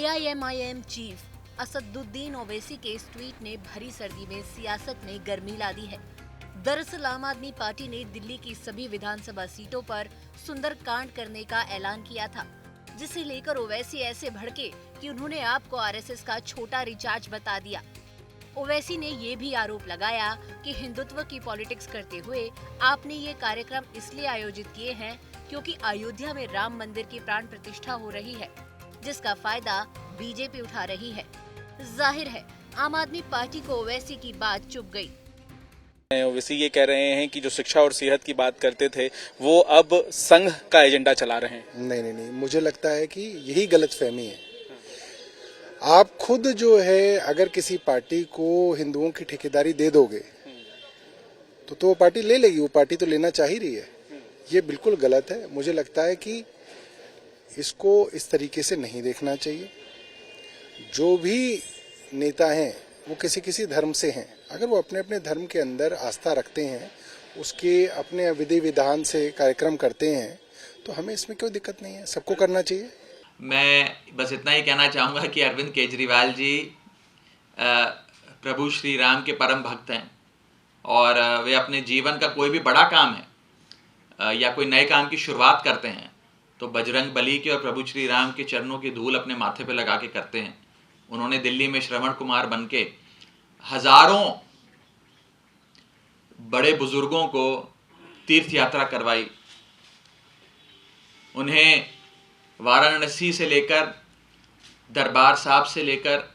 AIMIM chief Asaduddin Owaisi के इस tweet ने भरी सर्दी में सियासत में गर्मी ला दी है। दरअसल आम आदमी पार्टी ने दिल्ली की सभी विधानसभा सीटों पर सुंदरकांड करने का ऐलान किया था, जिसे लेकर ओवैसी ऐसे भड़के कि उन्होंने आपको आरएसएस का छोटा रिचार्ज बता दिया। ओवैसी ने ये भी आरोप लगाया कि हिंदुत्व की पॉलिटिक्स करते हुए आपने ये कार्यक्रम इसलिए आयोजित किए हैं क्योंकि अयोध्या में राम मंदिर की प्राण प्रतिष्ठा हो रही है, जिसका फायदा बीजेपी उठा रही है। जाहिर है आम आदमी पार्टी को ओवैसी की बात चुभ गई। ओवैसी ये कह रहे हैं कि जो शिक्षा और सेहत की बात करते थे वो अब संघ का एजेंडा चला रहे हैं। नहीं, मुझे लगता है कि यही गलतफहमी है। आप खुद जो है अगर किसी पार्टी को हिंदुओं की ठेकेदारी दे दोगे तो वो पार्टी ले लेगी, वो पार्टी तो लेना चाह ही रही है। ये बिल्कुल गलत है। मुझे लगता है कि इसको इस तरीके से नहीं देखना चाहिए। जो भी नेता हैं वो किसी किसी धर्म से हैं, अगर वो अपने अपने धर्म के अंदर आस्था रखते हैं, उसके अपने विधि विधान से कार्यक्रम करते हैं, तो हमें इसमें कोई दिक्कत नहीं है, सबको करना चाहिए। मैं बस इतना ही कहना चाहूँगा कि अरविंद केजरीवाल जी प्रभु श्री राम के परम भक्त हैं और वे अपने जीवन का कोई भी बड़ा काम है या कोई नए काम की शुरुआत करते हैं तो बजरंग बली के और प्रभु श्री राम के चरणों की धूल अपने माथे पे लगा के करते हैं। उन्होंने दिल्ली में श्रवण कुमार बनके हजारों बड़े बुजुर्गों को तीर्थ यात्रा करवाई। उन्हें वाराणसी से लेकर दरबार साहब से लेकर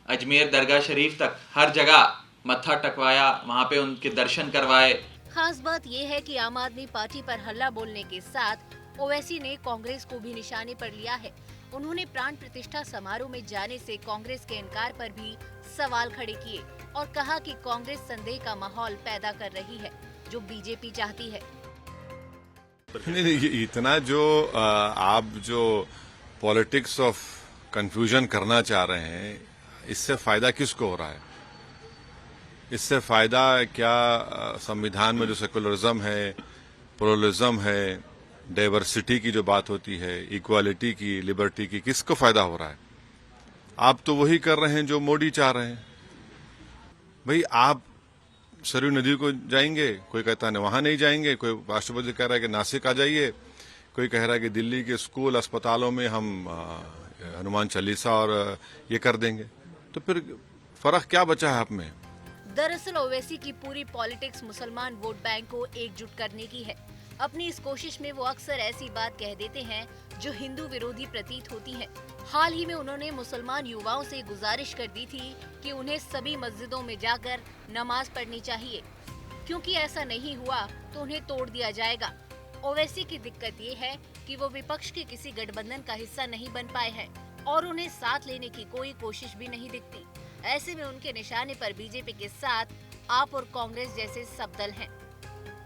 अजमेर दरगाह शरीफ तक हर जगह मत्था टकवाया, वहां पे उनके दर्शन करवाए। खास बात यह है कि आम आदमी पार्टी पर हल्ला बोलने के साथ ओवैसी ने कांग्रेस को भी निशाने पर लिया है। उन्होंने प्राण प्रतिष्ठा समारोह में जाने से कांग्रेस के इनकार पर भी सवाल खड़े किए और कहा कि कांग्रेस संदेह का माहौल पैदा कर रही है, जो बीजेपी चाहती है। नहीं, इतना जो आप जो पॉलिटिक्स ऑफ कंफ्यूजन करना चाह रहे हैं, इससे फायदा किसको हो रहा है? इससे फायदा क्या संविधान में जो सेकुलरिज्म है, प्लुरलिज्म है, डाइवर्सिटी की जो बात होती है, इक्वालिटी की, लिबर्टी की, किसको फायदा हो रहा है? आप तो वही कर रहे हैं जो मोदी चाह रहे हैं। भाई आप सरयू नदी को जाएंगे, कोई कहता है वहां नहीं जाएंगे, कोई राष्ट्रपति कह रहा है कि नासिक आ जाइए, कोई कह रहा है कि दिल्ली के स्कूल अस्पतालों में हम हनुमान चालीसा और ये कर देंगे। तो फिर फर्क क्या बचा है आप में? दरअसल ओवैसी की पूरी पॉलिटिक्स मुसलमान वोट बैंक को एकजुट करने की है। अपनी इस कोशिश में वो अक्सर ऐसी बात कह देते हैं जो हिंदू विरोधी प्रतीत होती है। हाल ही में उन्होंने मुसलमान युवाओं से गुजारिश कर दी थी कि उन्हें सभी मस्जिदों में जाकर नमाज पढ़नी चाहिए, क्योंकि ऐसा नहीं हुआ तो उन्हें तोड़ दिया जाएगा। ओवैसी की दिक्कत ये है कि वो विपक्ष के किसी गठबंधन का हिस्सा नहीं बन पाए हैं और उन्हें साथ लेने की कोई कोशिश भी नहीं दिखती। ऐसे में उनके निशाने पर बीजेपी के साथ आप और कांग्रेस जैसे सब दल हैं।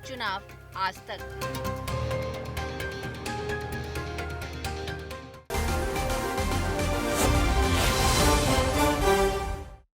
चुनाव आज तक।